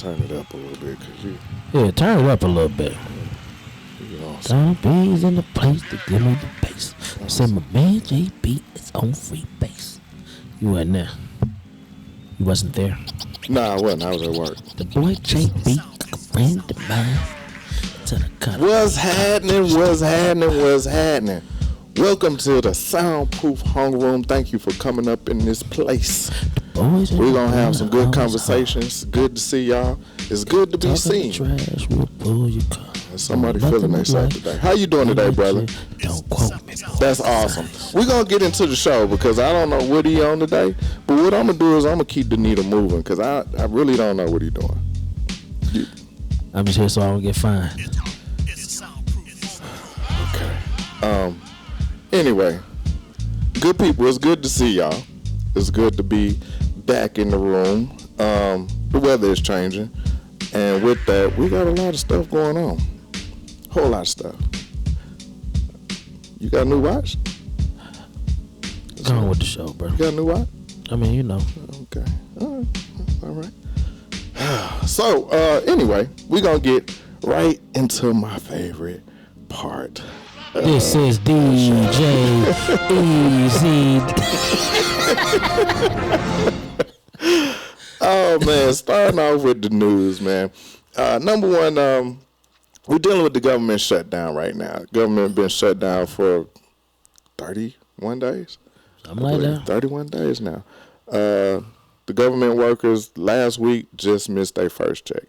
turn it up a little bit, cause you. Yeah, turn it up a little bit. Awesome. Some bees in the place to give me the bass. Say my man JB is on free base. You wasn't there. You wasn't there. Nah, I wasn't. I was at work. The boy JB, like a friend of mine. To the cut. What's happening? What's happening? What's happening? Welcome to the Soundproof Hunger Room. Thank you for coming up in this place. We're going to have some good conversations. Good to see y'all. It's good to be seen. Trash, we'll pull your car. Somebody feeling themselves today. How you doing today, brother? Don't quote me. That's awesome. We're going to get into the show because I don't know what he on today. But what I'm going to do is I'm going to keep the needle moving because I really don't know what he doing. I'm just here so I don't get fined. Okay. Anyway, good people, it's good to see y'all. It's good to be back in the room. The weather is changing. And with that, we got a lot of stuff going on. Whole lot of stuff. You got a new watch? Go on with the show, bro. You got a new watch? I mean, you know. Okay. All right. So, anyway, we're going to get right into my favorite part. This is DJ Easy. Oh, man, starting off with the news, man. Number one, we're dealing with the government shutdown right now. Government been shut down for 31 days. Something like that. 31 days now. The government workers last week just missed their first check,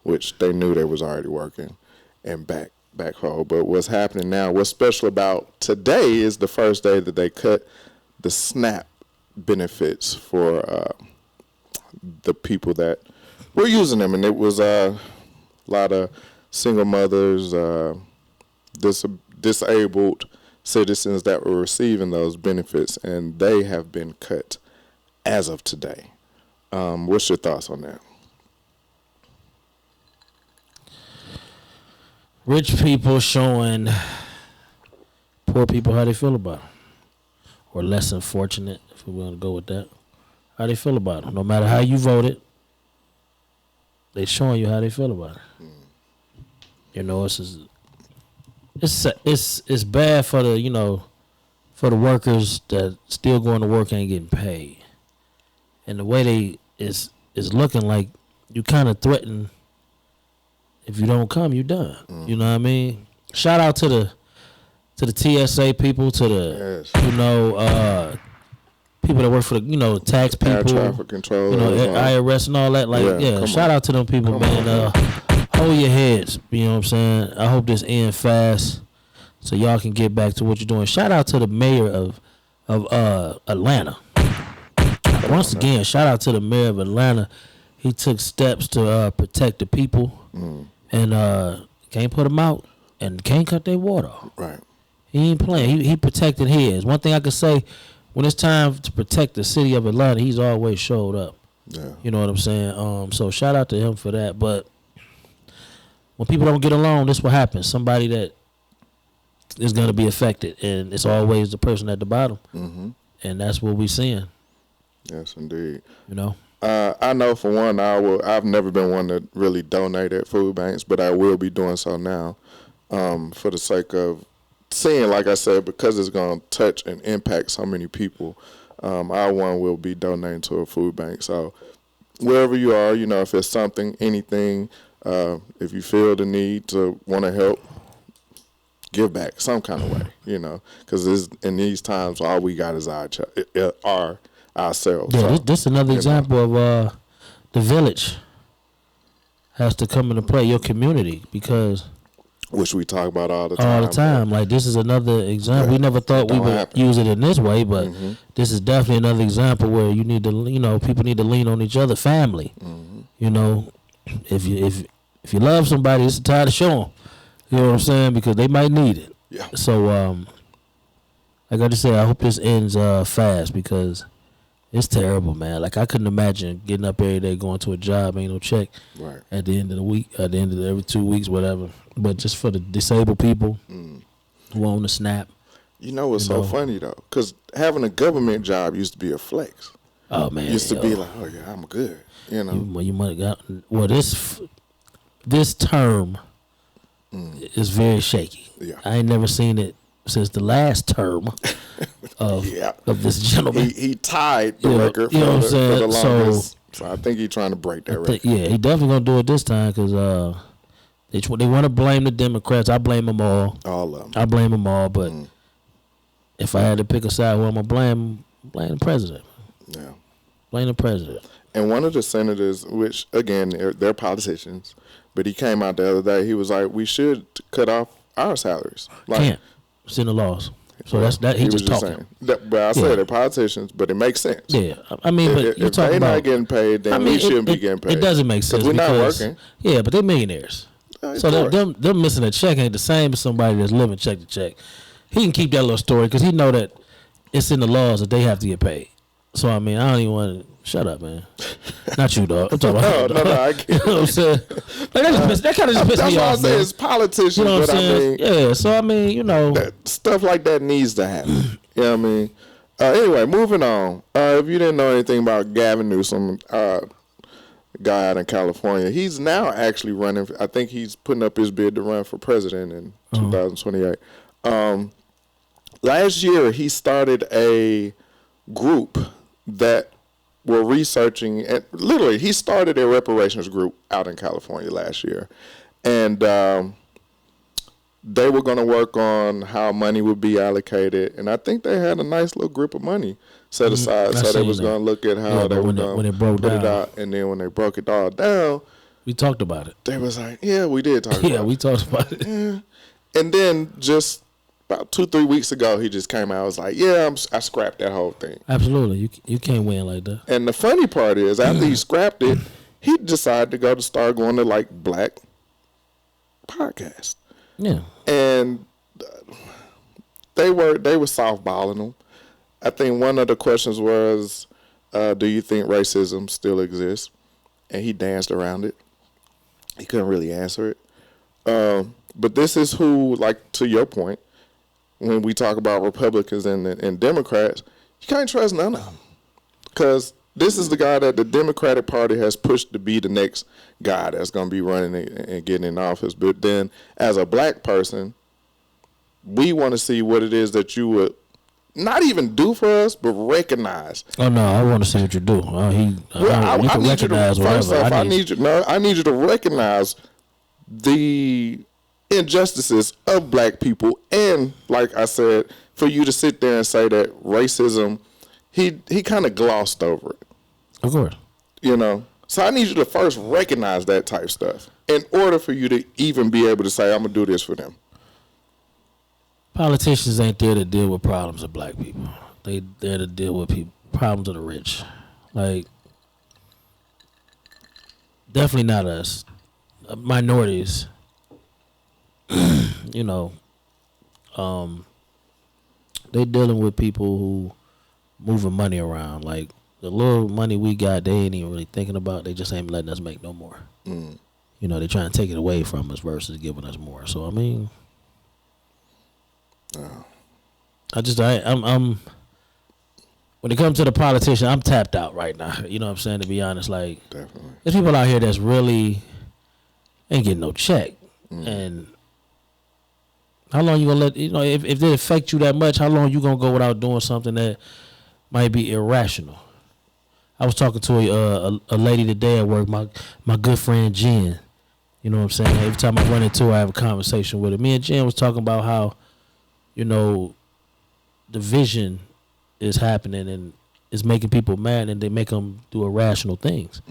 which they knew they was already working and back home. But what's happening now, what's special about today is the first day that they cut the SNAP benefits for the people that were using them. And it was a lot of single mothers, disabled citizens that were receiving those benefits, and they have been cut as of today. What's your thoughts on that? Rich people showing poor people how they feel about them. Or less unfortunate, if we want to go with that. How they feel about them. No matter how you voted, they showing you how they feel about it. You know, it's bad for the, for the workers that still going to work and ain't getting paid. And the way is looking like you kind of threaten, if you don't come, you done. You know what I mean? Shout out to the TSA people, to the people that work for the tax people, air traffic control, IRS and all that. Like shout out to them people, man. Hold your heads. You know what I'm saying? I hope this ends fast so y'all can get back to what you're doing. Shout out to the mayor of Atlanta. Once again, shout out to the mayor of Atlanta. He took steps to protect the people and can't put them out and can't cut their water off. Right. He ain't playing. He protected his. One thing I can say, when it's time to protect the city of Atlanta, he's always showed up. Yeah. You know what I'm saying? So shout out to him for that. But when people don't get along, this what happens. Somebody that is going to be affected, and it's always the person at the bottom. Mm-hmm. And that's what we're seeing. Yes, indeed. You know? I know for one, I've never been one to really donate at food banks, but I will be doing so now for the sake of seeing, like I said, because it's going to touch and impact so many people. I will be donating to a food bank. So wherever you are, if it's something, anything, if you feel the need to want to help, give back some kind of way, because in these times, all we got is ourselves. Yeah, so, this is another example of the village has to come into play, your community, because which we talk about all the time. All the time. Like, this is another example. We never thought we would use it in this way, but this is definitely another example where you need to, people need to lean on each other, family. If you love somebody, it's the time to show them. You know what I'm saying? Because they might need it. Yeah. So, like I just said, I hope this ends fast because it's terrible, man. Like, I couldn't imagine getting up every day, going to a job, ain't no check at the end of the week, at the end of every 2 weeks, whatever. But just for the disabled people who own the SNAP. You know what's so funny, though? Because having a government job used to be a flex. Oh man, used to be like, oh yeah, I'm good. You know, you might have got this term is very shaky. Yeah. I ain't never seen it since the last term of this gentleman. He tied the record for the longest. So I think he's trying to break that record. Yeah, he definitely gonna do it this time because they want to blame the Democrats. I blame them all. All of them. I blame them all, but if I had to pick a side, who I'm gonna blame the president. Yeah. Blame the president. And one of the senators, which again they're politicians, but he came out the other day. He was like, "We should cut off our salaries." Like, can't. It's in the laws. So that's that. He just talking. But I said they're politicians, but it makes sense. Yeah, I mean, but you're talking about they're not getting paid, then we shouldn't be getting paid. It doesn't make sense because we're not working. Yeah, but they're millionaires. So them missing a check ain't the same as somebody that's living check to check. He can keep that little story because he know that it's in the laws that they have to get paid. So I mean, I don't even want to. Shut up, man. Not you, dog. I'm talking about no, I get you know what I'm saying? Like, that kind of just pissed me off, man. That's why I say it's politicians, you know what I'm saying? Yeah, so I mean, you know. Stuff like that needs to happen. You know what I mean? Anyway, moving on. If you didn't know anything about Gavin Newsom, guy out in California, he's now actually running. I think he's putting up his bid to run for president in 2028. Last year, he started a group that were researching, and literally he started a reparations group out in California last year, and they were going to work on how money would be allocated, and I think they had a nice little grip of money set aside, so they was going to look at how they were going to put it out, and then when they broke it all down, we talked about it. They was like, yeah, we did talk about it. Yeah, we talked about it. Yeah. And then just about 2-3 weeks ago, he just came out. I was like, "Yeah, I scrapped that whole thing." Absolutely, you can't win like that. And the funny part is, after he scrapped it, he decided to start going to like black podcasts. Yeah, and they were softballing him. I think one of the questions was, "Do you think racism still exists?" And he danced around it. He couldn't really answer it. But this is who, like to your point, when we talk about Republicans and Democrats, you can't trust none of them. Because this is the guy that the Democratic Party has pushed to be the next guy that's going to be running and getting in office. But then as a black person, we want to see what it is that you would not even do for us, but recognize. Oh, no, I want to see what you do. I need you to recognize the injustices of black people, and like I said, for you to sit there and say that racism, he kind of glossed over it. Of course. You know, so I need you to first recognize that type stuff in order for you to even be able to say, I'm gonna do this for them. Politicians ain't there to deal with problems of black people. They there to deal with problems of the rich. Like, definitely not us. Minorities. You know, they dealing with people who moving money around. Like, the little money we got, they ain't even really thinking about. They just ain't letting us make no more. You know, they trying to take it away from us versus giving us more. So I mean, I'm when it comes to the politician, I'm tapped out right now. You know what I'm saying? To be honest, like, definitely, there's people out here that's really ain't getting no check. And how long you gonna let, you know, if they affect you that much, how long you gonna go without doing something that might be irrational? I was talking to a lady today at work, my good friend Jen. You know what I'm saying? Every time I run into her, I have a conversation with her. Me and Jen was talking about how, you know, division is happening and it's making people mad, and they make them do irrational things.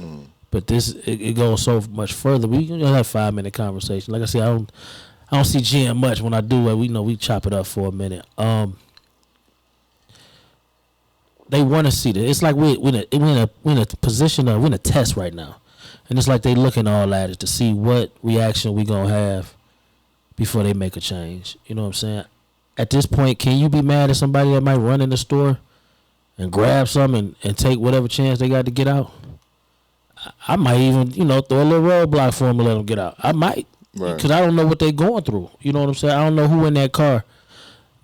But it goes so much further. We can have 5-minute conversation. Like I said, I don't see Jen much. When I do, we chop it up for a minute. They want to see that. It's like we're in a position of, we're in a test right now, and it's like they looking all at it to see what reaction we gonna have before they make a change. You know what I'm saying? At this point, can you be mad at somebody that might run in the store and grab something and take whatever chance they got to get out? I might even, you know, throw a little roadblock for them and let them get out. I might, because I don't know what they're going through. You know what I'm saying? I don't know who in that car.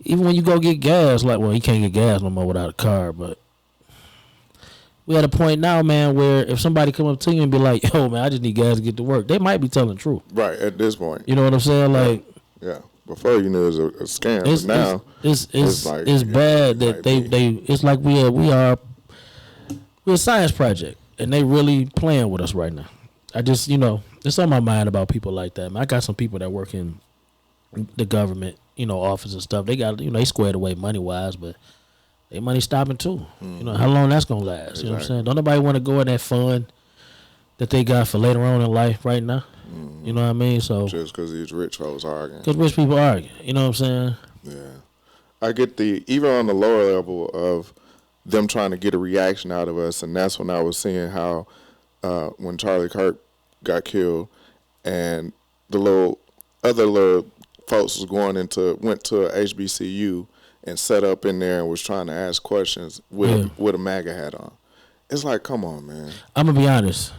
Even when you go get gas, like, well, you can't get gas no more without a car, but we at a point now, man, where if somebody come up to you and be like, "Yo, man, I just need gas to get to work," they might be telling the truth. Right at this point. You know what I'm saying? Like, yeah. Before you knew it was a scam, but now it's bad that they it's like we're a science project and they really playing with us right now. I just it's on my mind about people like that, man. I got some people that work in the government, office and stuff. They got they squared away money wise, but they money stopping too. How long that's gonna last? Exactly. You know what I'm saying? Don't nobody want to go in that fund that they got for later on in life right now. You know what I mean? So just because these rich folks arguing. Because rich people argue. You know what I'm saying? Yeah. I get even on the lower level of them trying to get a reaction out of us, and that's when I was seeing how when Charlie Kirk got killed and the other little folks went to a HBCU and set up in there and was trying to ask questions with a MAGA hat on. It's like, come on, man. I'm going to be honest.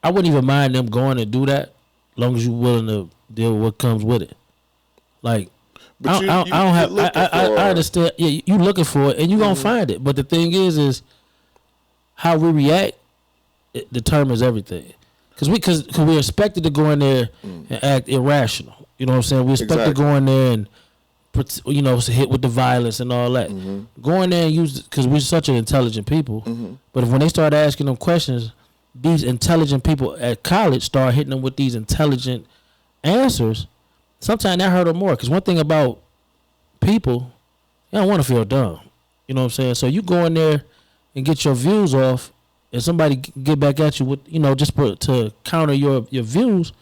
I wouldn't even mind them going and do that, as long as you're willing to deal with what comes with it. Like, but I understand. Yeah, you looking for it, and you gonna find it. But the thing is how we react. It determines everything. Because we're expected to go in there and act irrational. You know what I'm saying? We expect to go in there and hit with the violence and all that. Go in there and use because we're such an intelligent people. But when they start asking them questions, these intelligent people at college start hitting them with these intelligent answers. Sometimes that hurt them more. Because one thing about people, they don't want to feel dumb. You know what I'm saying? So you go in there and get your views off, and somebody get back at you with, just to counter your views,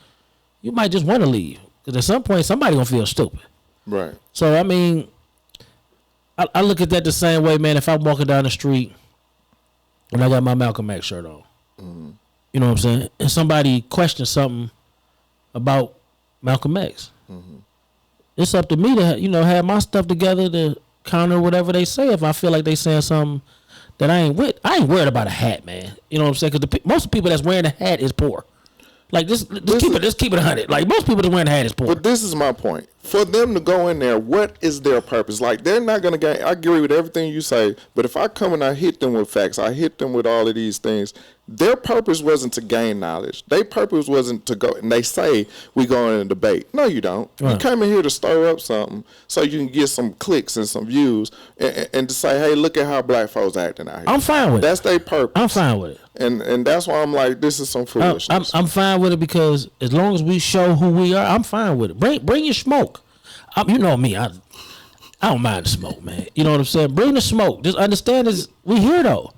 you might just want to leave. Because at some point, somebody going to feel stupid. Right. So, I mean, I look at that the same way, man. If I'm walking down the street and I got my Malcolm X shirt on, you know what I'm saying? And somebody questions something about Malcolm X. It's up to me to, have my stuff together to counter whatever they say. If I feel like they saying something that I ain't worried about a hat, man. You know what I'm saying? Because most of the people that's wearing a hat is poor. Like, just keep it 100. Like, most people that wearing a hat is poor. But this is my point. For them to go in there, what is their purpose? Like, they're not going to gain. I agree with everything you say, but if I come and I hit them with facts, I hit them with all of these things, their purpose wasn't to gain knowledge. Their purpose wasn't to go, and they say we go in a debate. No, you don't. Right. You come in here to stir up something so you can get some clicks and some views and to say, hey, look at how black folks acting out here. I'm fine with it. That's their purpose. I'm fine with it. And that's why I'm like, this is some foolishness. I'm fine with it because as long as we show who we are, I'm fine with it. Bring your smoke. You know me. I don't mind the smoke, man. You know what I'm saying? Bring the smoke. Just understand this. We here though.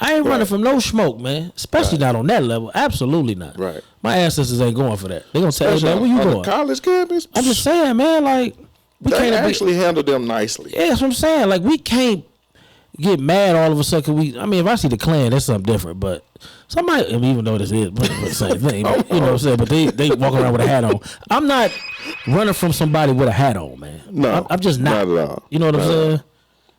I ain't running from no smoke, man. Especially not on that level. Absolutely not. Right. My ancestors ain't going for that. They gonna say, "Hey, man, where you going?" College campus. I'm just saying, man. Like we can't actually handle them nicely. Yeah, that's what I'm saying. Like we can't get mad all of a sudden. If I see the Klan, that's something different. But somebody, even though this is the same thing, but, you know what I'm saying. But they walk around with a hat on. I'm not running from somebody with a hat on, man. No, I'm just not. Not at all. You know what I'm saying?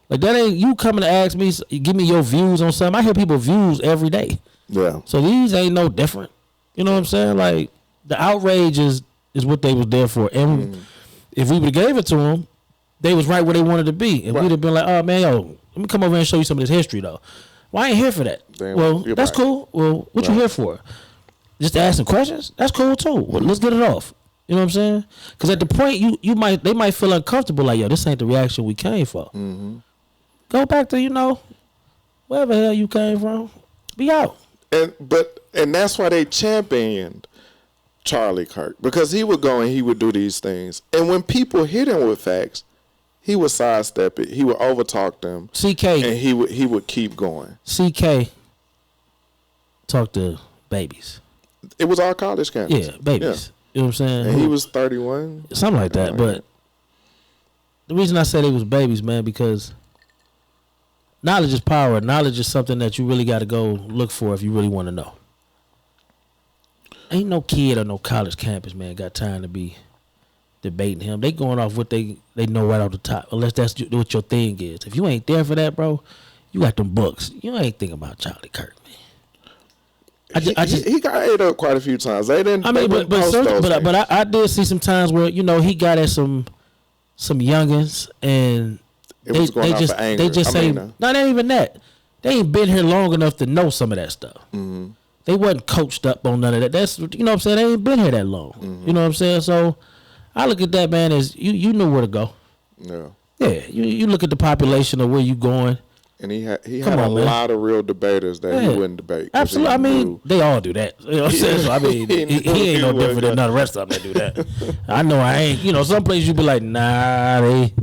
Like that ain't you coming to ask me, give me your views on something. I hear people views every day. Yeah. So these ain't no different. You know what I'm saying? Like the outrage is what they was there for. And if we would have gave it to them, they was right where they wanted to be. And we'd have been like, oh man, let me come over and show you some of this history though. Well, I ain't here for that. Damn, well, that's cool. Well, what you here for? Just to ask some questions? That's cool too. Well, let's get it off. You know what I'm saying? Because at the point they might feel uncomfortable. Like, yo, this ain't the reaction we came for. Go back to, wherever the hell you came from. Be out. And that's why they championed Charlie Kirk. Because he would go and he would do these things. And when people hit him with facts, he would sidestep it. He would overtalk them. CK. And he would keep going. CK talked to babies. It was our college campus. Yeah, babies. Yeah. You know what I'm saying? And he was 31. Something like that. But the reason I said it was babies, man, because knowledge is power. Knowledge is something that you really got to go look for if you really want to know. Ain't no kid or no college campus, man, got time to be debating him. They going off what they know right off the top, unless that's what your thing is. If you ain't there for that, bro, you got them books. You ain't thinking about Charlie Kirk, man. He got ate up quite a few times. They didn't. I mean, but I did see some times where he got at some youngins and It was going off of anger. They just say, no, not even that. They ain't been here long enough to know some of that stuff. Mm-hmm. They wasn't coached up on none of that. That's, you know what I'm saying? They ain't been here that long. Mm-hmm. You know what I'm saying? So I look at that, man, as you knew where to go. Yeah. Yeah. You look at the population of where you going. And he had a lot of real debaters that he wouldn't debate. Absolutely. I mean, they all do that. You know what I'm saying? So, I mean, he ain't no different than none of the rest of them that do that. I know I ain't. You know, some places you be like, nah, they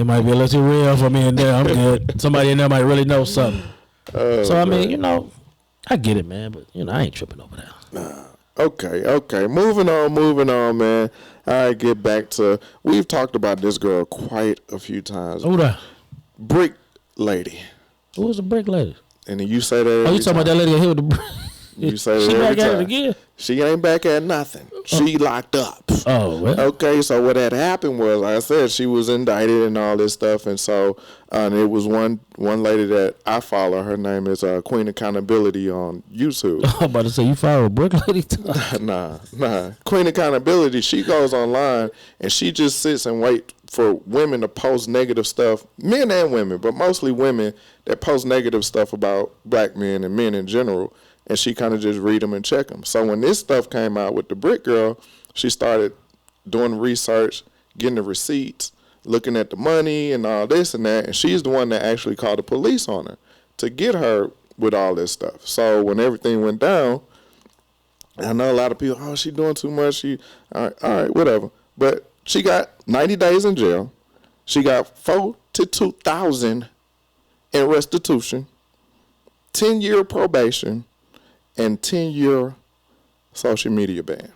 might be a little too real for me in there. I'm good. Somebody in there might really know something. So, I mean, you know, I get it, man. But, you know, I ain't tripping over that. Okay. Moving on, man. All right, get back to, we've talked about this girl quite a few times. Who that? Brick Lady. Who was the brick lady? And then you say that. Oh, you talking about that lady here with the brick? You say that she every back time. at it again? She ain't back at nothing. She locked up. Oh, well. Okay, so what had happened was, like I said, she was indicted and all this stuff, and so and it was one lady that I follow. Her name is Queen Accountability on YouTube. I'm about to say, you follow a brick lady too? Nah. Queen Accountability, she goes online and she just sits and wait for women to post negative stuff, men and women, but mostly women that post negative stuff about black men and men in general, and she kind of just read them and check them. So when this stuff came out with the Brick Girl, she started doing research, getting the receipts, looking at the money and all this and that, and she's the one that actually called the police on her to get her with all this stuff. So when everything went down, I know a lot of people, oh, she doing too much. All right, whatever. But she got 90 days in jail. She got $42,000 in restitution, 10-year probation, and 10-year social media ban.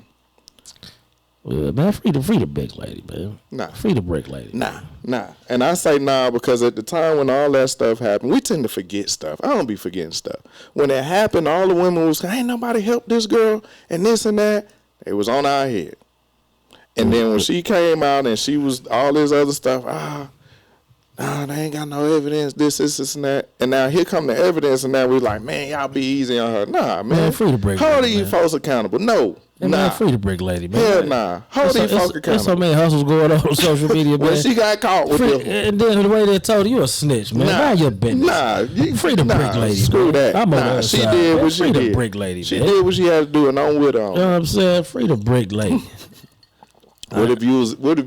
Well, man, free the brick lady, man. Nah. Free the brick lady. Nah. And I say nah because at the time when all that stuff happened, we tend to forget stuff. I don't be forgetting stuff. When it happened, all the women was, ain't nobody helped this girl and this and that. It was on our head. And then when she came out and she was all this other stuff, they ain't got no evidence, this, and that. And now here come the evidence, and now we like, man, y'all be easy on her. Nah, man. Free the brick Hold lady, these folks accountable. No. Hey, nah. man, free the brick lady, man. Hell nah. Hold these folks accountable. There's so many hustles going on social media, man. When she got caught with them. And then the way they told you a snitch, man. Mind your business. Free the brick lady. Screw man. that. She did what she did. Free the brick lady, She did what she had to do, and I'm with her. You know what I'm saying? Free the brick lady. What if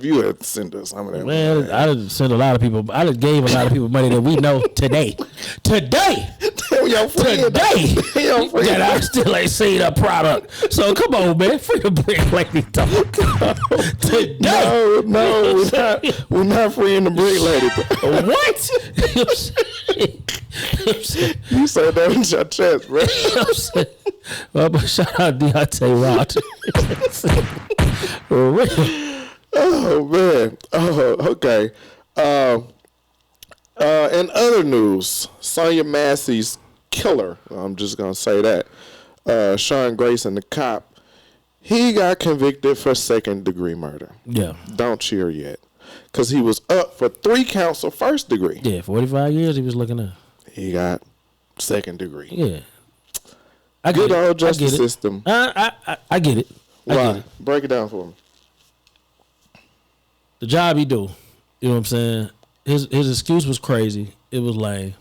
you had sent us some of that? Man, I done sent a lot of people. I done gave a lot of people money that we know today. Today. Your friend. Today. Your friend. That I still ain't seen a product. So come on, man. Free the brick lady talk. Today. No, we're not freeing the brick lady. What? You said that in your chest, bro. Well, but shout out Deontay Wilder. For real. Oh man. Oh, okay. In other news, Sonya Massey's killer, I'm just gonna say that, Sean Grayson, the cop, he got convicted for second-degree murder. Yeah. Don't cheer yet, because he was up for 3 counts of first degree. Yeah, 45 years he was looking at. He got second degree. Yeah. Good old justice system. I get it. Why? Break it down for me. The job he do, you know what I'm saying? His excuse was crazy. It was lame.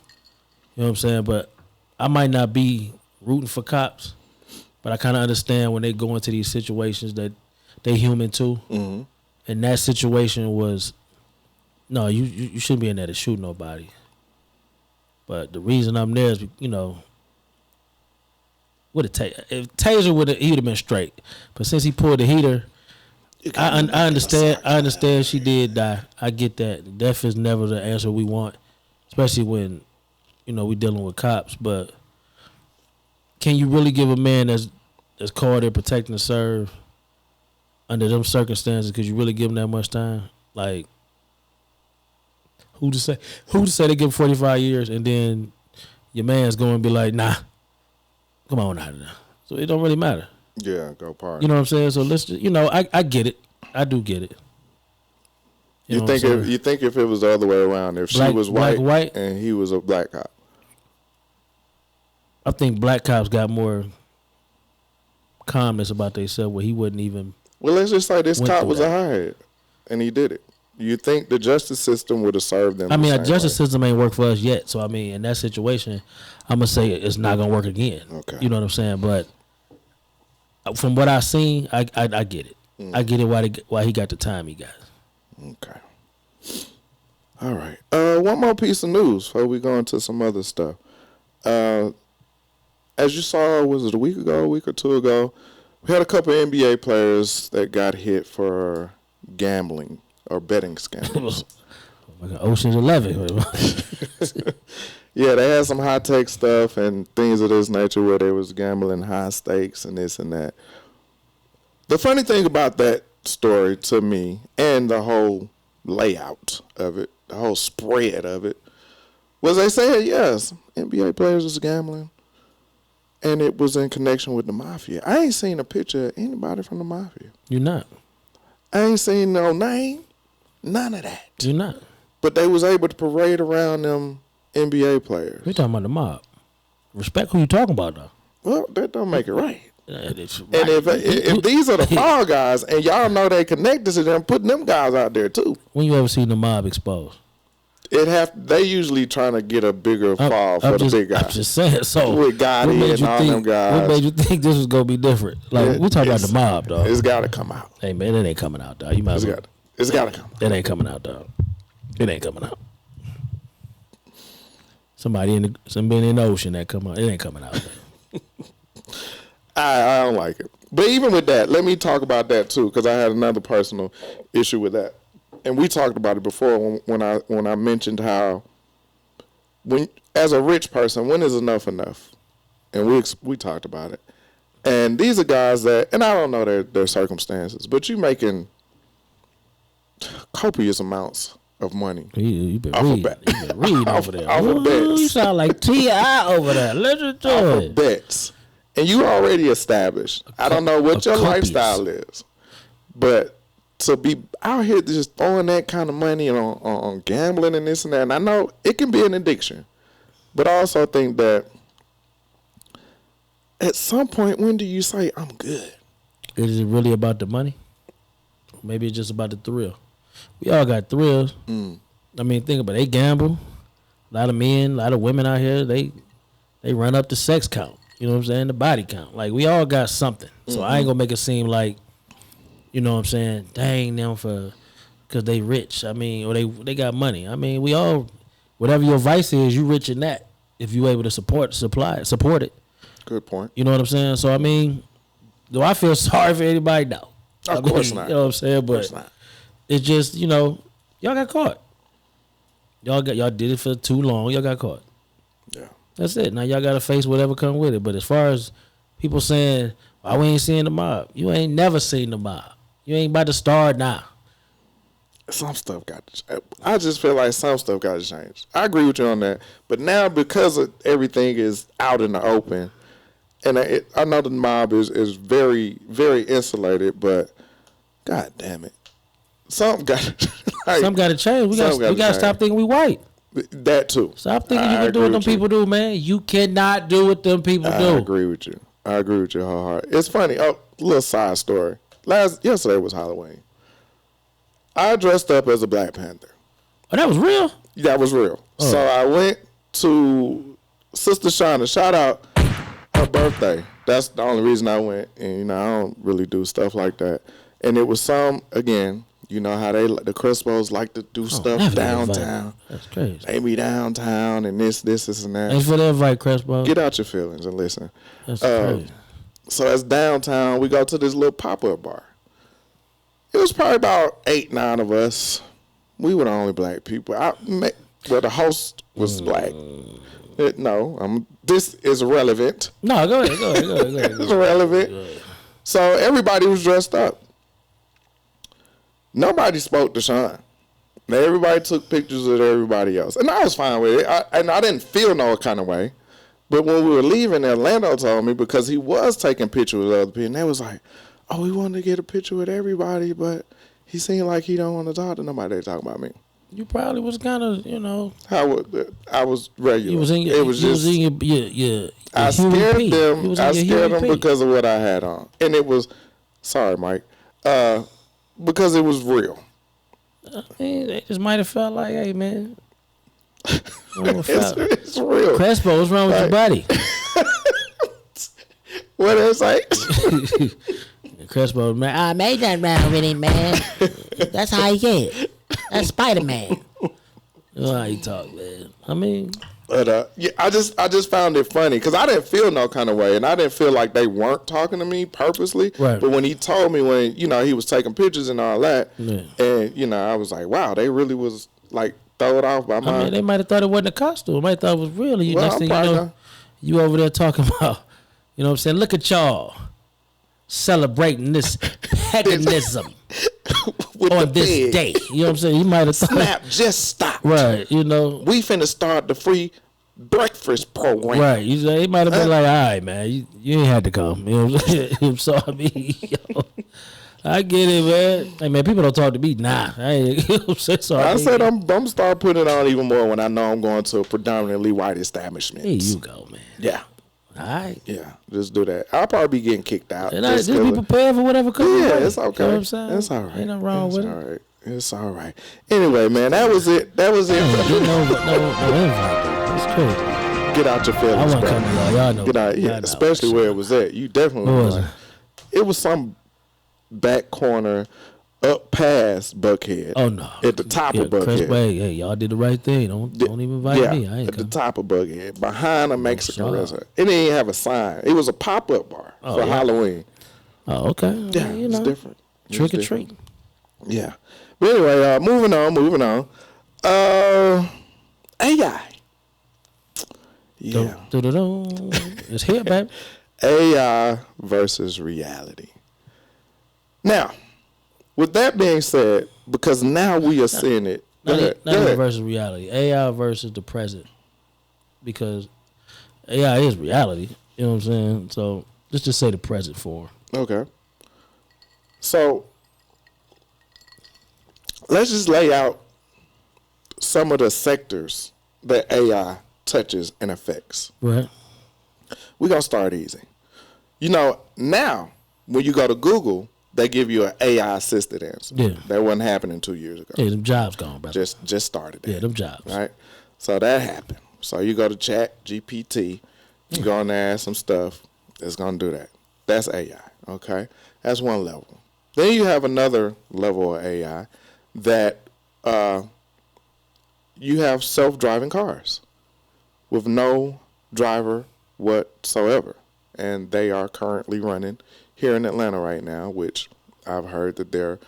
You know what I'm saying? But I might not be rooting for cops, but I kind of understand when they go into these situations that they human too. Mm-hmm. And that situation was, no, you shouldn't be in there to shoot nobody. But the reason I'm there is, you know, if Taser he would have been straight. But since he pulled the heater, I understand. I understand she did die. I get that. Death is never the answer we want, especially when, you know, we dealing with cops. But can you really give a man that's called there protecting and serve under them circumstances? Could you really give him that much time? Like, who to say they give him 45 years and then your man's going to be like, nah, come on out of there. So it don't really matter. Yeah, go party. You know what I'm saying? So let's just, you know, I get it. I do get it. You think if it was the other way around, if she was white and he was a black cop? I think black cops got more calmness about themselves where he wouldn't even. Well, let's just say this cop was a hired and he did it. You think the justice system would have served them? I mean, the justice system ain't worked for us yet. So I mean, in that situation, I'm gonna say it's not gonna work again. Okay. You know what I'm saying? But from what I've seen, I get it. I get it why he got the time he got. Okay. All right. One more piece of news before we go into some other stuff. As you saw, was it a week or two ago? We had a couple of NBA players that got hit for gambling or betting scandals. Like Ocean's 11. Yeah, they had some high tech stuff and things of this nature where they was gambling high stakes and this and that. The funny thing about that story to me and the whole layout of it, the whole spread of it, was they said, yes, NBA players was gambling, and it was in connection with the mafia. I ain't seen a picture of anybody from the mafia. You're not. I ain't seen no name, none of that. You're not. But they was able to parade around them NBA players. We talking about the mob. Respect who you talking about, though. Well, that don't make it right. It's right. And if these are the fall guys, and y'all know they connected to them, putting them guys out there too. When you ever seen the mob exposed? They usually trying to get a bigger fall for the big guys. I'm just saying. So with Gotti and all them guys. What made you think this was gonna be different? Like we talking about the mob, dog. It's got to come out. Hey man, it ain't coming out, dog. You might. It's got to come out. It ain't coming out, dog. It ain't coming out. Somebody in the ocean that come out. It ain't coming out. Man. I don't like it. But even with that, let me talk about that too, because I had another personal issue with that. And we talked about it before when I mentioned how when as a rich person, when is enough? And we talked about it. And these are guys that, and I don't know their circumstances, but you making copious amounts of money. You been reading over there. Off of bets. You sound like T.I. over there. Listen to off of bets. And you already established. I don't know what your lifestyle is, but to be out here just throwing that kind of money on gambling and this and that, and I know it can be an addiction, but I also think that at some point, when do you say, I'm good? Is it really about the money? Or maybe it's just about the thrill. We all got thrills. I mean, think about it. They gamble. A lot of men, a lot of women out here, they run up the sex count. You know what I'm saying? The body count. Like, we all got something. So I ain't going to make it seem like, you know what I'm saying, dang them because they rich. I mean, or they got money. I mean, we all, whatever your vice is, you rich in that. If you able to support it. Good point. You know what I'm saying? So, I mean, do I feel sorry for anybody? No. Of course not. You know what I'm saying? But it's just, you know, y'all got caught. Y'all did it for too long. Y'all got caught. Yeah. That's it. Now y'all got to face whatever come with it. But as far as people saying, why we ain't seeing the mob? You ain't never seen the mob. You ain't about to start now. Some stuff got to change. I just feel like some stuff got to change. I agree with you on that. But now because everything is out in the open, and I know the mob is very, very insulated, but God damn it. Something got to change. We got to stop thinking we white. That too. Stop thinking you can do what them people do, man. You cannot do what them people do. I agree with you wholeheartedly. It's funny. Oh, little side story. Yesterday was Halloween. I dressed up as a Black Panther. Oh, that was real? That was real. Oh. So I went to Sister Shauna. Shout out her birthday. That's the only reason I went. And, I don't really do stuff like that. And it was again, you know how the Crespos like to do stuff downtown. That's crazy. They be downtown and this, and that. Thanks for the invite, Crespo. Get out your feelings and listen. That's crazy. So that's downtown. We go to this little pop-up bar. It was probably about 8-9 of us. We were the only Black people. The host was Black. This is relevant. No, go ahead. It's relevant. So everybody was dressed up. Nobody spoke to Sean. Now everybody took pictures of everybody else. And I was fine with it. I didn't feel no kind of way. But when we were leaving, Orlando told me, because he was taking pictures with other people, and they was like, oh, we wanted to get a picture with everybody, but he seemed like he don't want to talk to nobody. They talk about me. You probably was kind of, I was regular. You was in your, I scared them. I scared them because of what I had on. And it was, sorry, Mike, because it was real. I mean, they just might have felt like, hey, man. It's real. Crespo, what's wrong with your body? What is like? Crespo, man, I made that wrong with him, man. That's how he get. That's Spider-Man. That's how he talk, man. I mean... But yeah, I just found it funny because I didn't feel no kind of way, and I didn't feel like they weren't talking to me purposely. Right. But when he told me, when he was taking pictures and all that, and I was like, wow, they really was like throw it off by my. I mean, they might have thought it wasn't a costume. They might have thought it was real. You next thing you know, you over there talking about, you know what I'm saying? Look at y'all celebrating this paganism. On this day, you know what I'm saying? You might have thought. Snap just stopped. Right, you know. We finna start the free breakfast program. Right, he might have been like, all right, man, you ain't had to come. You know what I'm saying? So, I mean, I get it, man. Hey, man, people don't talk to me. Nah, I ain't. You know what I'm saying? So, I said I'm start putting it on even more when I know I'm going to a predominantly white establishment. There you go, man. Yeah. All right. Yeah, just do that. I'll probably be getting kicked out. And just be prepared for whatever comes. Yeah, it's okay. You know what I'm saying? It's all right. Ain't nothing wrong with it. All right. It's all right. Anyway, man, that was it. That was it. No invite. It's crazy. Get out your feelings, I want to come to y'all know. Get out, yeah, especially where it was at. You definitely was. It was some back corner up past Buckhead. Oh no! At the top of Buckhead. Hey, y'all did the right thing. Don't even invite me. I ain't at the top of Buckhead, behind a Mexican restaurant. It didn't even have a sign. It was a pop-up bar for Halloween. Oh, okay. Yeah, it's different. Trick or treat. Yeah. But anyway, moving on. AI. Yeah. It's here, baby. AI versus reality. Now, with that being said, because now we are seeing it. Not even versus reality. AI versus the present. Because AI is reality. You know what I'm saying? So let's just say the present for. Okay. So let's just lay out some of the sectors that AI touches and affects. Right. We're going to start easy. Now, when you go to Google, they give you an AI assisted answer. Yeah. That wasn't happening 2 years ago. Yeah, them jobs gone, brother. Just started that. Yeah, them jobs. Right? So that happened. So you go to Chat GPT, you go in there, ask some stuff, it's going to do that. That's AI, okay? That's one level. Then you have another level of AI that you have self-driving cars with no driver whatsoever. And they are currently running here in Atlanta right now, which I've heard that there are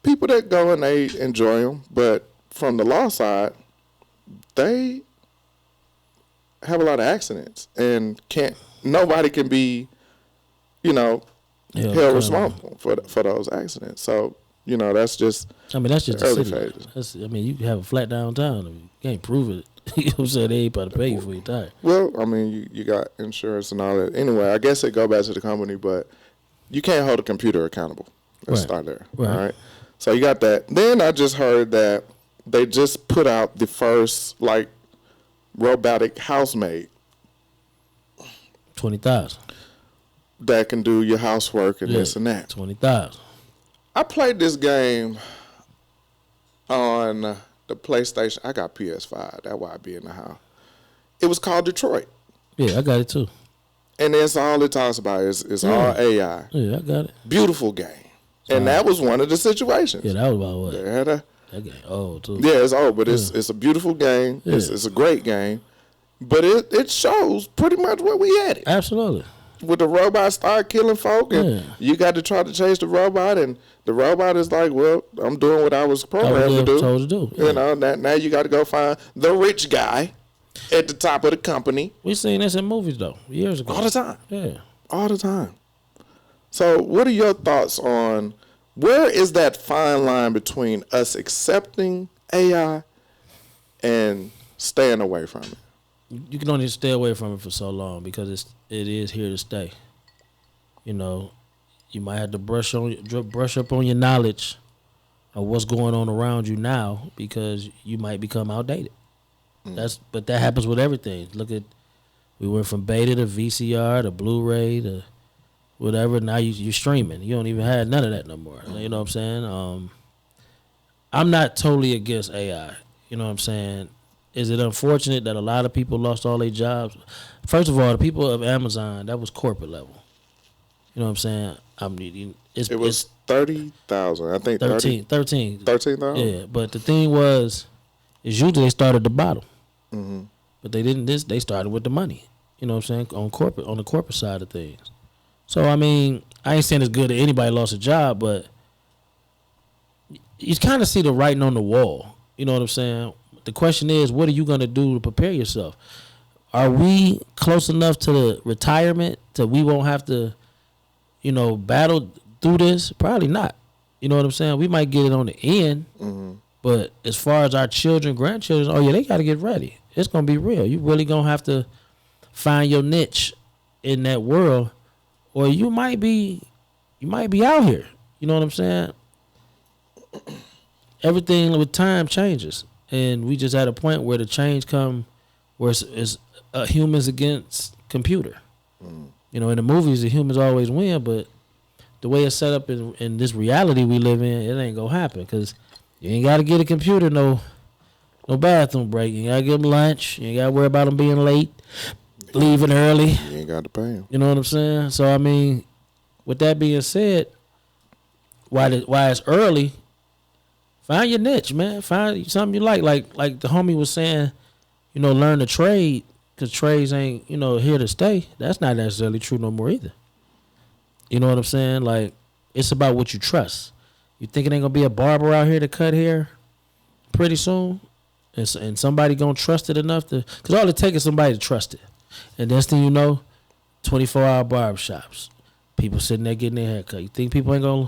people that go and they enjoy them. But from the law side, they have a lot of accidents and nobody can be, held responsible for those accidents. So, that's just that's just early the city. phases. You can have a flat downtown. You can't prove it. You know what I'm saying? They ain't about to pay you for your tire. Well, you got insurance and all that. Anyway, I guess it go back to the company, but you can't hold a computer accountable. Let's start there. Right. All right. So you got that. Then I just heard that they just put out the first robotic housemaid. 20,000. That can do your housework and this and that. 20,000. I played this game on the PlayStation. I got PS5. That's why I be in the house. It was called Detroit. Yeah, I got it too. And that's all it talks about is all AI. Yeah, I got it. Beautiful game. And that was one of the situations. Yeah, that was about what? They had that game old too. Yeah, it's old, but it's a beautiful game. Yeah. It's a great game. But it shows pretty much where we at it. Absolutely. With the robot start killing folk, and you got to try to chase the robot, and the robot is like, well, I'm doing what I was programmed to do. Told to do. Yeah. Now you got to go find the rich guy at the top of the company. We seen this in movies, though, years ago. All the time. Yeah. All the time. So what are your thoughts on where is that fine line between us accepting AI and staying away from it? You can only stay away from it for so long because it is here to stay. You might have to brush up on your knowledge of what's going on around you now because you might become outdated. But that happens with everything. We went from beta to VCR to Blu-ray to whatever. Now you're streaming. You don't even have none of that no more. You know what I'm saying? I'm not totally against AI. You know what I'm saying? Is it unfortunate that a lot of people lost all their jobs? First of all, the people of Amazon, that was corporate level. You know what I'm saying? It was 30,000. I think 13,000. Yeah, but the thing is usually they start at the bottom. Mm-hmm. But they didn't. They started with the money. You know what I'm saying? On the corporate side of things. So I mean, I ain't saying it's good that anybody lost a job, but you kind of see the writing on the wall. You know what I'm saying? The question is, what are you gonna do to prepare yourself? Are we close enough to the retirement that we won't have to, battle through this? Probably not. You know what I'm saying? We might get it on the end, but as far as our children, grandchildren, oh yeah, they got to get ready. It's gonna be real. You really gonna have to find your niche in that world, or you might be out here. You know what I'm saying? Everything with time changes, and we just at a point where the change come where it's humans against computer. In the movies, the humans always win, but the way it's set up in this reality we live in, it ain't gonna happen because you ain't got to get a computer no bathroom break. You ain't got to give them lunch. You ain't got to worry about them being late, leaving early. You ain't got to pay them. You know what I'm saying? So, I mean, with that being said, why it's early, find your niche, man. Find something you like. Like the homie was saying, learn the trade because trades ain't, here to stay. That's not necessarily true no more either. You know what I'm saying? Like, it's about what you trust. You think it ain't going to be a barber out here to cut hair pretty soon? And somebody going to trust it enough to... Because all it takes is somebody to trust it. And next thing you know, 24-hour barbershops. People sitting there getting their hair cut. You think people ain't going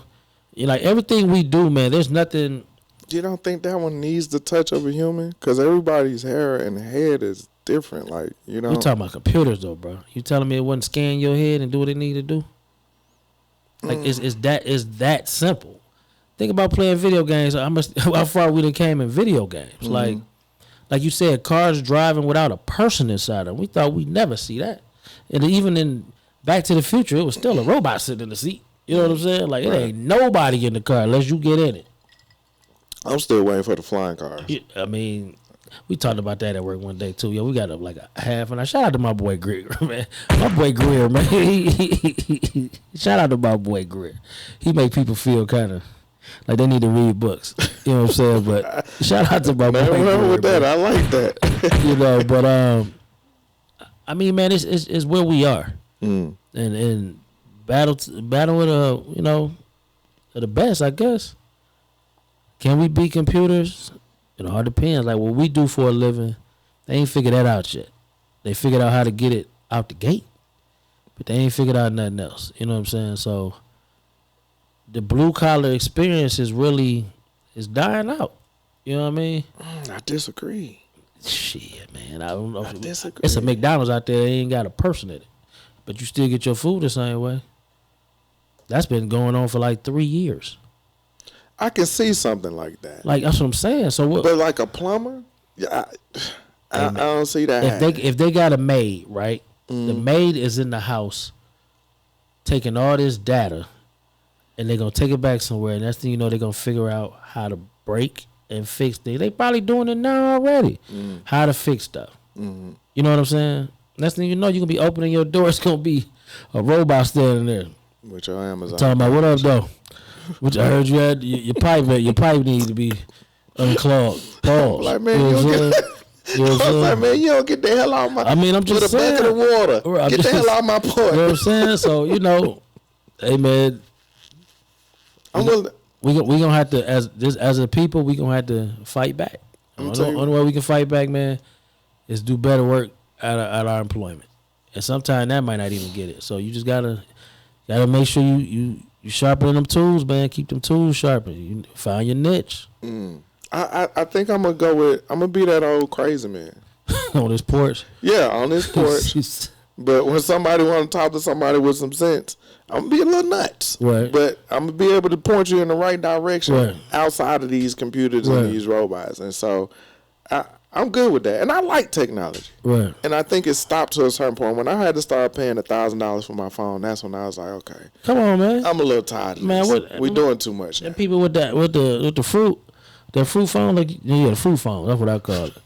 to... Like, everything we do, man, there's nothing... You don't think that one needs the touch of a human? Because everybody's hair and head is different. Like, We talking about computers, though, bro. You telling me it wouldn't scan your head and do what it need to do? Like, it's that simple. Think about playing video games. How far we done came in video games. Mm-hmm. Like you said, cars driving without a person inside them. We thought we'd never see that. And even in Back to the Future, it was still a robot sitting in the seat. You know what I'm saying? Like, It ain't nobody in the car unless you get in it. I'm still waiting for the flying cars. I mean, we talked about that at work one day, too. Yo, we got up like a half an hour. Shout out to my boy Greer, man. My boy Greer, man. Shout out to my boy Greer. He make people feel kind of like they need to read books. You know what I'm saying? But shout out to my boy Greer. Remember with that. I like that. But I mean, man, it's where we are. And battle with the best, I guess. Can we beat computers? It all depends. Like what we do for a living, they ain't figured that out yet. They figured out how to get it out the gate, but they ain't figured out nothing else. You know what I'm saying? So the blue collar experience is dying out. You know what I mean? I disagree. Shit, man. I don't know. I disagree. It's a McDonald's out there. They ain't got a person in it, but you still get your food the same way. That's been going on for like 3 years. I can see something like that. Like that's what I'm saying. So what? But like a plumber, I don't see that. If they got a maid, right? The maid is in the house, taking all this data, and they're gonna take it back somewhere. And that's thing you know, they're gonna figure out how to break and fix things. They probably doing it now already. How to fix stuff. You know what I'm saying? Next thing you know, you gonna be opening your door. It's gonna be a robot standing there. With your Amazon. Talking about what up though? Which I heard you had your pipe needs to be unclogged. Pause. Like man, you don't get the hell out of my. I mean, I'm just saying. With a bucket of water. Get the hell out of my porch. You know what I'm saying? So hey man, we gonna have to as a people we gonna have to fight back. Only way we can fight back, man, is do better work at our employment, and sometimes that might not even get it. So you just gotta make sure you sharpen them tools, man. Keep them tools sharpened. You find your niche. I think I'm gonna be that old crazy man on this porch. Yeah, on this porch. But when somebody want to talk to somebody with some sense, I'm gonna be a little nuts. Right. But I'm gonna be able to point you in the right direction outside of these computers and these robots. And so I'm good with that. And I like technology. Right. And I think it stopped to a certain point. When I had to start paying $1,000 for my phone, that's when I was like, okay. Come on, man. I'm a little tired of this. We're doing too much now. And people with the fruit, That fruit phone, the fruit phone. That's what I call it.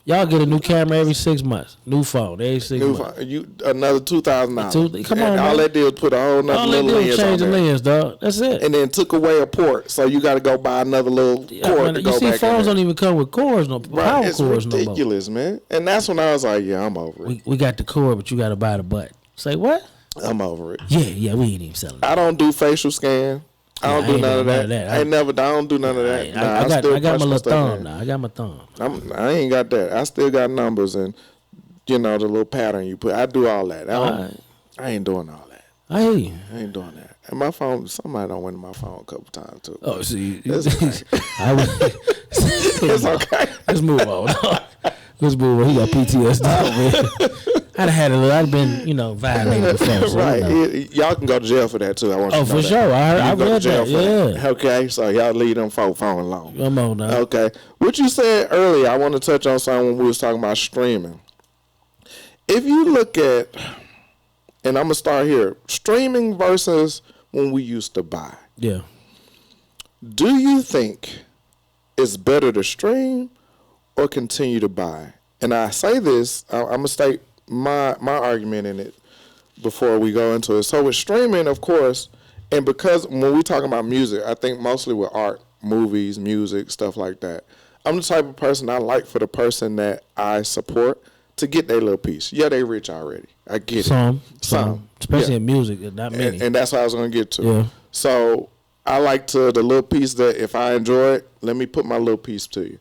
Y'all get a new camera every 6 months. New phone every 6 months. Another $2,000. Come on, all that did was put a whole nother little lens on change the lens, dog. That's it. And then took away a port, so you got to go buy another little cord to go back in. You see, phones don't even come with cords, power cords no more. It's ridiculous, man. And that's when I was like, yeah, I'm over it. We got the cord, but you got to buy the butt. Say what? I'm over it. Yeah, we ain't even selling it. I don't do facial scan. I don't do none of that. I don't do none of that. I got my little thumb now. I got my thumb. I ain't got that. I still got numbers and, the little pattern you put. I do all that. I ain't doing all that. I hear you. I ain't doing that. And my phone, somebody done went to my phone a couple times, too. Oh, see. It's okay. It's okay. Let's move on. Let's move on. He got PTSD, man. I'd have been, violated before. So right. Y'all can go to jail for that, too. I want you to know for that. Sure. I read that, yeah. Okay, so y'all leave them folk phone alone. Come on now. Okay. What you said earlier, I want to touch on something when we was talking about streaming. If you look at, and I'm going to start here, streaming versus when we used to buy. Yeah. Do you think it's better to stream or continue to buy? And I say this, I'm going to state my argument in it before we go into it. So with streaming, of course, and because when we talk about music, I think mostly with art, movies, music, stuff like that. I'm the type of person I like for the person that I support to get their little piece. Yeah, they rich already. I get it. Some. Especially in music, not many. And that's what I was going to get to. Yeah. So I like the little piece that if I enjoy it, let me put my little piece to you.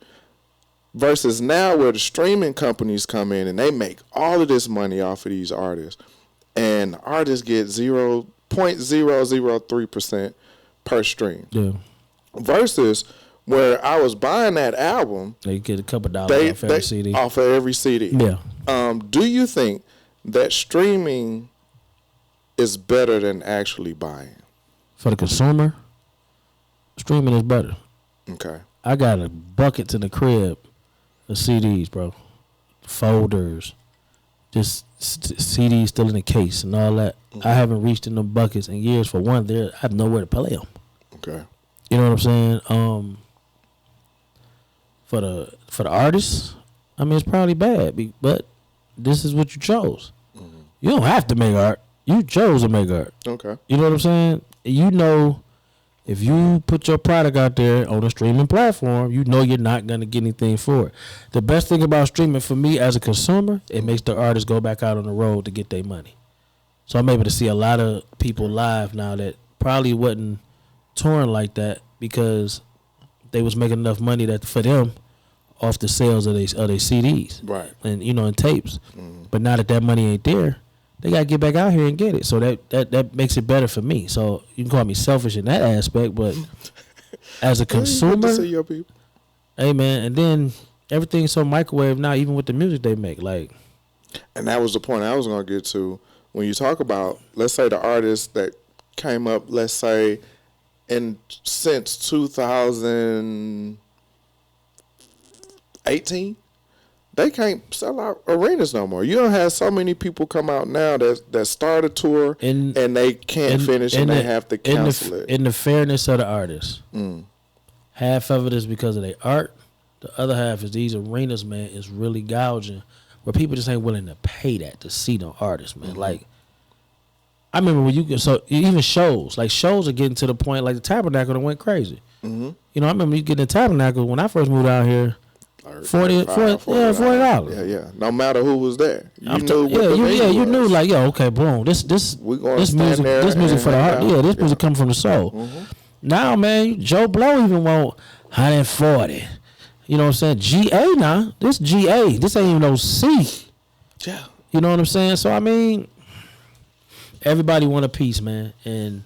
Versus now where the streaming companies come in and they make all of this money off of these artists. And artists get 0.003% per stream. Yeah. Versus where I was buying that album, they get a couple dollars off every CD. Off of every CD. Yeah. Do you think that streaming is better than actually buying? For the consumer, streaming is better. Okay. I got a buckets in the crib of CDs, bro. Folders. Just CDs still in the case and all that. Mm-hmm. I haven't reached in them buckets in years. For one, I have nowhere to play them. Okay. You know what I'm saying? For the artists, I mean, it's probably bad, but this is what you chose. Mm-hmm. You don't have to make art. You chose to make art. Okay. You know what I'm saying? If you put your product out there on a streaming platform, you're not going to get anything for it. The best thing about streaming for me as a consumer, it makes the artists go back out on the road to get their money. So I'm able to see a lot of people live now that probably wasn't touring like that because they was making enough money that for them off the sales of their CDs. Right. And, and tapes. Mm-hmm. But now that money ain't there, they got to get back out here and get it. So that makes it better for me. So you can call me selfish in that aspect, but as a consumer, see your people. Hey man, and then everything's so microwave now, even with the music they make. And that was the point I was going to get to. When you talk about, let's say the artists that came up, let's say, since 2018, they can't sell out arenas no more. You don't have so many people come out now that start a tour and they can't finish and they have to cancel it. In the fairness of the artists, half of it is because of their art. The other half is these arenas, man, is really gouging where people just ain't willing to pay that to see no artists, man. Mm-hmm. Like, I remember when even shows are getting to the point, like the Tabernacle that went crazy. Mm-hmm. I remember you getting the Tabernacle when I first moved out here. $40. Yeah. No matter who was there, you knew. You knew. Like, okay, boom. This music for the heart. Yeah, this music coming from the soul. Mm-hmm. Now, man, Joe Blow even want 140. You know what I'm saying? GA now. This GA. This ain't even no C. Yeah. You know what I'm saying? So I mean, everybody want a piece, man, and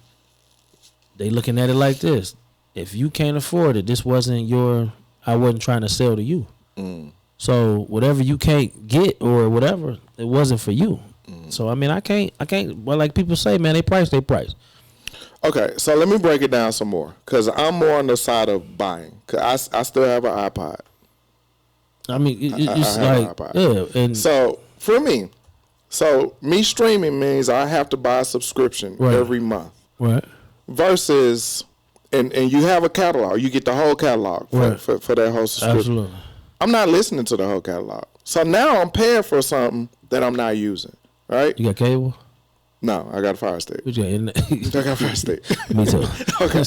they looking at it like this: if you can't afford it, this wasn't your. I wasn't trying to sell to you. Mm. So whatever you can't get or whatever, it wasn't for you. Mm. So I mean, I can't. Well, like people say, man, they price. Okay, so let me break it down some more because I'm more on the side of buying. Cause I still have an iPod. I mean, it's like an iPod. Yeah, and so for me, me streaming means I have to buy a subscription every month. Right. Versus and you have a catalog. You get the whole catalog for that whole subscription. Absolutely. I'm not listening to the whole catalog. So now I'm paying for something that I'm not using, right? You got cable? No, I got a Fire Stick. What you got? I got a Fire Stick. Me too. Okay.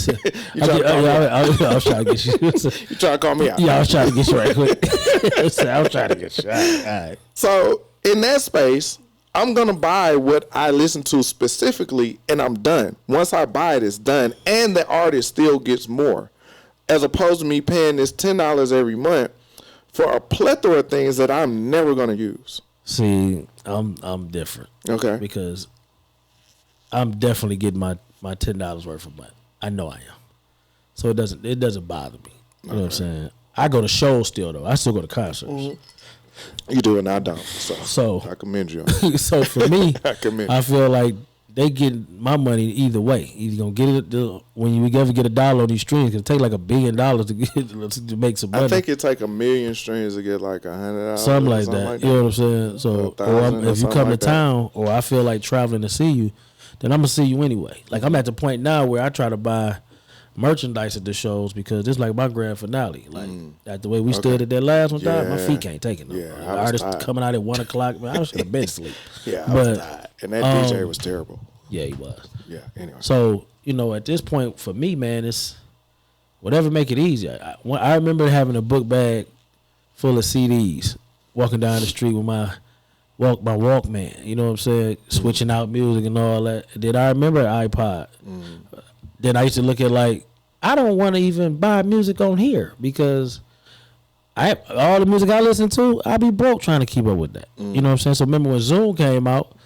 I was trying to get you. You trying to call me out? Yeah, I was trying to get you right quick. I was trying to get you. All right. So in that space, I'm going to buy what I listen to specifically, and I'm done. Once I buy it, it's done, and the artist still gets more, as opposed to me paying this $10 every month for a plethora of things that I'm never going to use. See, I'm different. Okay. Because I'm definitely getting my $10 worth of money. I know I am. So it doesn't bother me. You know what I'm saying? I go to shows still though. I still go to concerts. Mm-hmm. You do and I don't. So I commend you on that. So for me, I feel like they get my money either way. Either gonna get it when you ever get a dollar on these streams, it take like $1 billion to make some money. I think it take 1 million streams to get like $100. Something like that. You know what I'm saying? So or if you come to town, or I feel like traveling to see you, then I'm gonna see you anyway. Like I'm at the point now where I try to buy merchandise at the shows because it's like my grand finale. Like at the way we stood at that last one time, my feet can't take it. No. Yeah, artists coming out at 1 o'clock, man, I should have been asleep. Yeah, I was tired. And that DJ was terrible. Yeah, he was. Yeah. Anyway. So at this point for me, man, it's whatever make it easier. I remember having a book bag full of CDs, walking down the street with my Walkman. You know what I'm saying? Switching out music and all that. Then I remember iPod. Then I used to look at like, I don't want to even buy music on here because all the music I listen to, I be broke trying to keep up with that. You know what I'm saying? So remember when Zoom came out,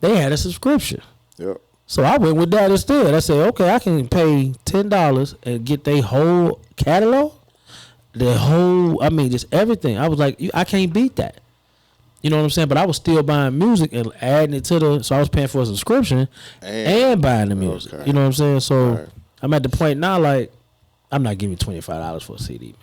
they had a subscription. Yep. So I went with that instead. I said, okay, I can pay $10 and get their whole catalog, just everything. I was like, I can't beat that. You know what I'm saying? But I was still buying music and adding it to so I was paying for a subscription and buying the music. Okay. You know what I'm saying? So I'm at the point now, like, I'm not giving $25 for a CD,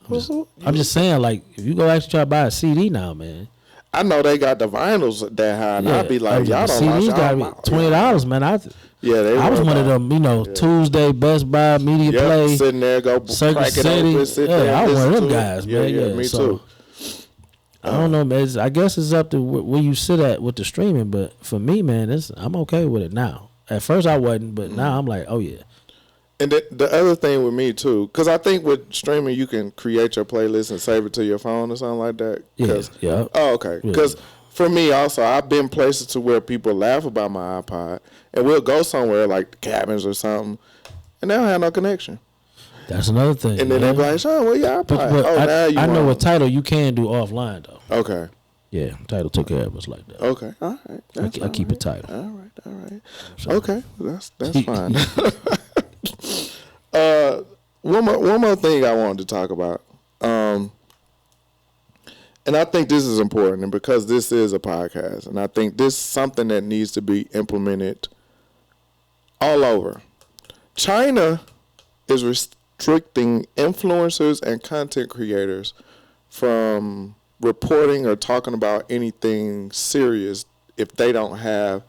man. I'm just saying, like, if you go actually try to buy a CD now, man. I know they got the vinyls that high, and I'd be like, y'all don't CDs got $20, man. I was one of them, Tuesday, Best Buy, Media Play. Sitting there, Circuit City. I was one of them guys, man. Yeah, me too. I don't know, man. I guess it's up to where you sit at with the streaming, but for me, man, I'm okay with it now. At first I wasn't, but now I'm like, oh yeah. And the other thing with me too, because I think with streaming you can create your playlist and save it to your phone or something like that. Yeah. Oh, okay. Because for me also, I've been places to where people laugh about my iPod, and we'll go somewhere like the cabins or something, and they don't have no connection. That's another thing. And then they be like, Sean, where your iPod? I know with Tidal you can do offline though. Okay. Yeah, Tidal took care of us like that. Okay. All right. I keep it Tidal. All right. Okay. That's fine. One more thing I wanted to talk about. And I think this is important, and because this is a podcast, and I think this is something that needs to be implemented all over. China is restricting influencers and content creators from reporting or talking about anything serious if they don't have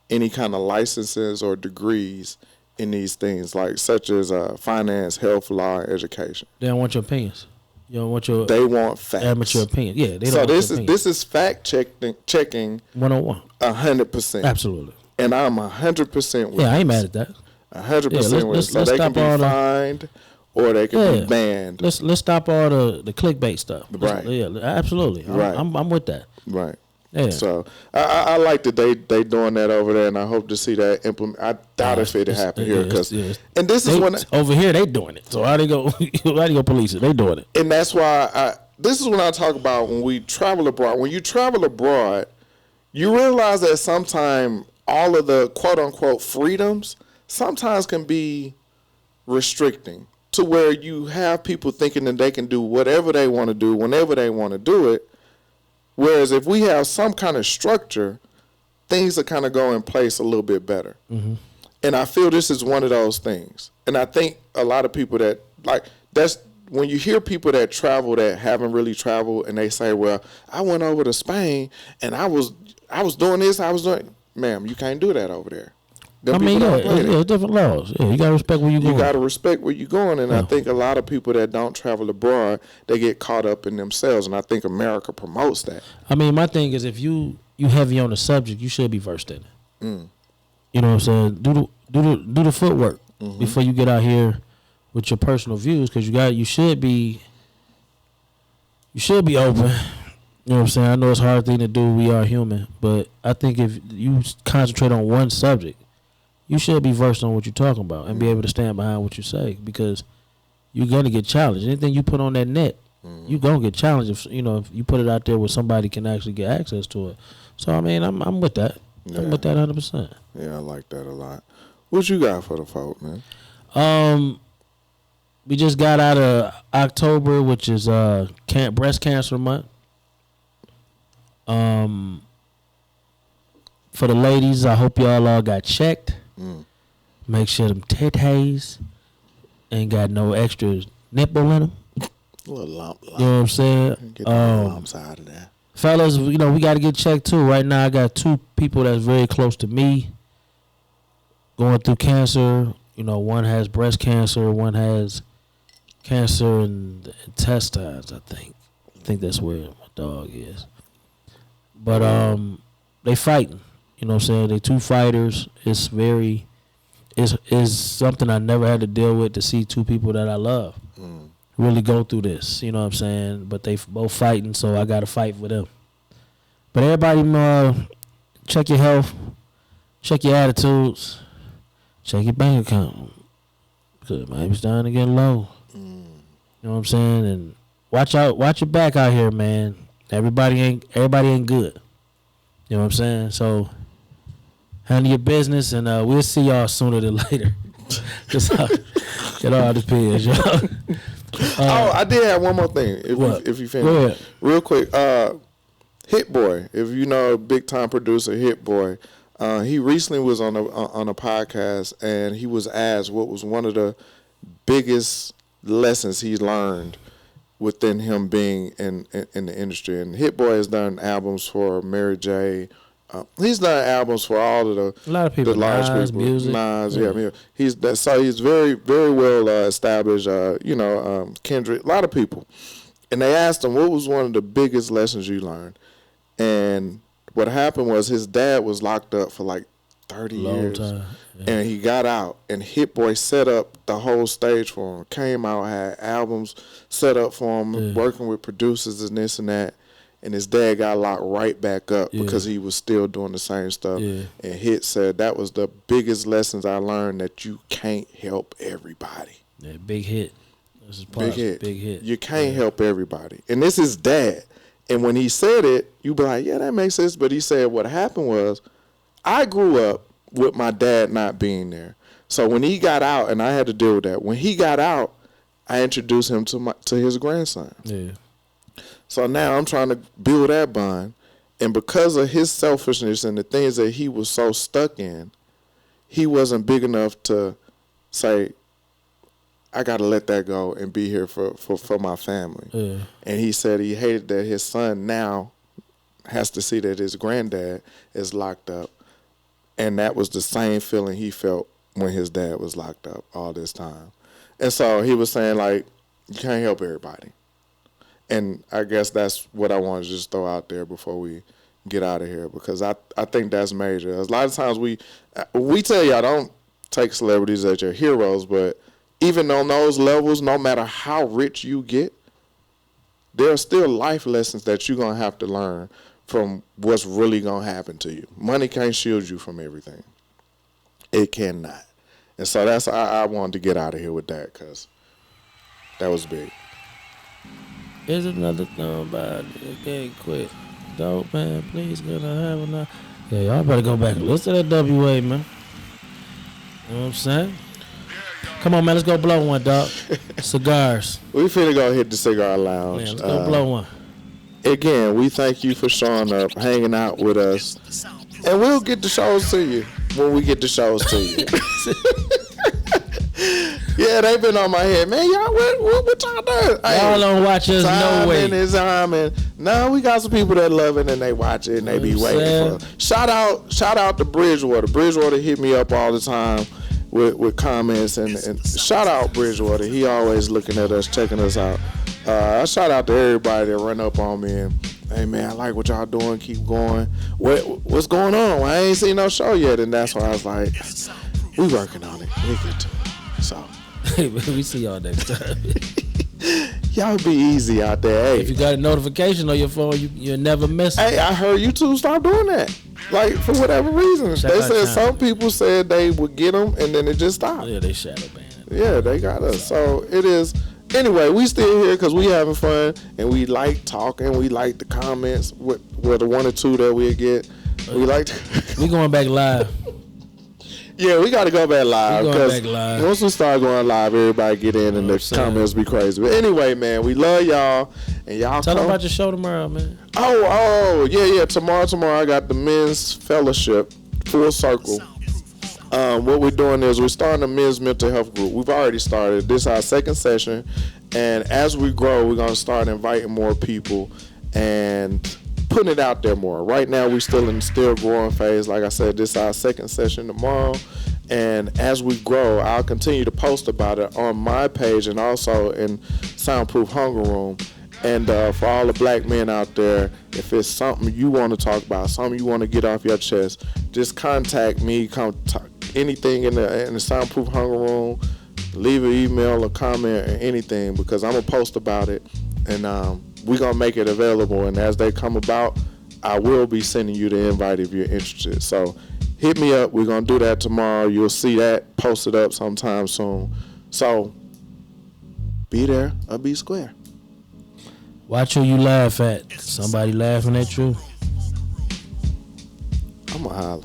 any kind of licenses or degrees in these things, like such as finance, health, law, and education. They don't want your opinions. You don't want They want facts. Amateur opinion. Yeah, they don't. So this is fact checking 101. 100%. Absolutely. And I'm 100% with. Yeah, I ain't mad at that. 100% with. So they can be fined or they can be banned. Let's stop all the clickbait stuff. Right. Yeah, absolutely. I'm with that. Right. Yeah. So I like that they doing that over there, and I hope to see that implement. I doubt if it happen here because, and this is when over here they doing it. So how they go police it? They doing it, and that's why this is when I talk about when we travel abroad. When you travel abroad, you realize that sometimes all of the quote unquote freedoms sometimes can be restricting to where you have people thinking that they can do whatever they want to do whenever they want to do it. Whereas if we have some kind of structure, things will kind of go in place a little bit better. Mm-hmm. And I feel this is one of those things. And I think a lot of people that, like, that's when you hear people that travel that haven't really traveled and they say, well, I went over to Spain and I was doing this, ma'am, you can't do that over there. I mean, yeah, different laws. Yeah, you gotta respect where you're going. You gotta respect where you're going, and I think a lot of people that don't travel abroad, they get caught up in themselves, and I think America promotes that. I mean, my thing is, if you heavy on the subject, you should be versed in it. You know what I'm saying? Do the footwork before you get out here with your personal views, because you should be open. You know what I'm saying? I know it's a hard thing to do. We are human, but I think if you concentrate on one subject, you should be versed on what you're talking about and be able to stand behind what you say, because you're gonna get challenged. Anything you put on that net, you're gonna get challenged. If you put it out there where somebody can actually get access to it. So I mean, I'm with that. Yeah. I'm with that 100%. Yeah, I like that a lot. What you got for the folk, man? We just got out of October, which is breast cancer month. For the ladies, I hope y'all all got checked. Make sure them titties ain't got no extra nipple in them. A little lump. You know what I'm saying? Get the lumps out of there. Fellas, we got to get checked too. Right now, I got 2 people that's very close to me going through cancer. One has breast cancer, one has cancer in the intestines, I think. I think that's where my dog is. But they fighting. You know what I'm saying? They 2 fighters. It's something I never had to deal with, to see 2 people that I love really go through this. You know what I'm saying? But they both fighting, so I got to fight with them. But everybody, check your health, check your attitudes, check your bank account, because it might be starting to get low. You know what I'm saying? And watch your back out here, man. Everybody ain't good. You know what I'm saying? So handle your business, and we'll see y'all sooner than later. Just get all the pills, y'all. I did have one more thing. If you finish, go ahead. Real quick. Hit Boy, if you know a big time producer, Hit Boy, he recently was on a podcast, and he was asked what was one of the biggest lessons he learned within him being in the industry. And Hit Boy has done albums for Mary J. He's done albums for all of a lot of people, the large Nas, people, music. Nas, yeah. I mean, he's very, very well established. Kendrick, a lot of people, and they asked him what was one of the biggest lessons you learned, and what happened was his dad was locked up for like 30 years, and he got out, and Hit Boy set up the whole stage for him. Came out, had albums set up for him, working with producers and this and that. And his dad got locked right back up because he was still doing the same stuff. Yeah. And Hit said that was the biggest lessons I learned, that you can't help everybody. Yeah, big hit. This is big hit. Big hit. You can't help everybody. And this is dad. And when he said it, you be like, yeah, that makes sense. But he said what happened was, I grew up with my dad not being there. So when he got out, and I had to deal with that, when he got out, I introduced him to his grandson. Yeah. So now I'm trying to build that bond. And because of his selfishness and the things that he was so stuck in, he wasn't big enough to say, I got to let that go and be here for my family. Yeah. And he said he hated that his son now has to see that his granddad is locked up. And that was the same feeling he felt when his dad was locked up all this time. And so he was saying, like, you can't help everybody. And I guess that's what I want to just throw out there before we get out of here, because I think that's major. A lot of times we tell y'all don't take celebrities as your heroes, but even on those levels, no matter how rich you get, there are still life lessons that you're going to have to learn from what's really going to happen to you. Money can't shield you from everything. It cannot. And so that's I wanted to get out of here with that, because that was big. There's another thing about it. Okay, quick. Dope, man. Please, gonna have enough. Yeah, y'all better go back and listen to that WA, man. You know what I'm saying? Come on, man. Let's go blow one, dog. Cigars. We finna go hit the cigar lounge. Man, let's go blow one. Again, we thank you for showing up, hanging out with us. And we'll get the shows to you when we get the shows to you. Yeah, they been on my head, man. Y'all, what y'all doing? Y'all don't watch us no way. Time and Now we got some people that love it and they watch it and they be waiting for it. Shout out to Bridgewater. Bridgewater hit me up all the time with comments and shout out Bridgewater. He always looking at us, checking us out. I shout out to everybody that run up on me and, hey man, I like what y'all doing. Keep going. What's going on? I ain't seen no show yet, and that's why I was like, we working on it. We get to it. So we see y'all next time. Y'all be easy out there. Hey, if you got a notification on your phone, you'll never miss it. Hey, I heard YouTube start doing that. Like, for whatever reason. They said some people said they would get them, and then it just stopped. Yeah, they shadow banned. Yeah, they got us. So it is. Anyway, we still here because we having fun, and we like talking. We like the comments with the one or two that we get. We like. We going back live. Yeah, we got to go back live. Because once we start going live, everybody get in and the comments be crazy. But anyway, man, we love y'all. And y'all tell them about your show tomorrow, man. Yeah. Tomorrow I got the men's fellowship, Full Circle. What we're doing is we're starting a men's mental health group. We've already started. This is our second session. And as we grow, we're going to start inviting more people and putting it out there more. Right now, we're still in the still growing phase. Like I said, this is our second session tomorrow. And as we grow, I'll continue to post about it on my page and also in Soundproof Hunger Room. And for all the black men out there, if it's something you want to talk about, something you want to get off your chest, just contact me. Anything in the Soundproof Hunger Room, leave an email, a comment, or anything, because I'm going to post about it. And we're going to make it available. And as they come about, I will be sending you the invite if you're interested. So hit me up. We're going to do that tomorrow. You'll see that posted up sometime soon. So be there or be square. Watch who you laugh at. Somebody laughing at you. I'm going to holler.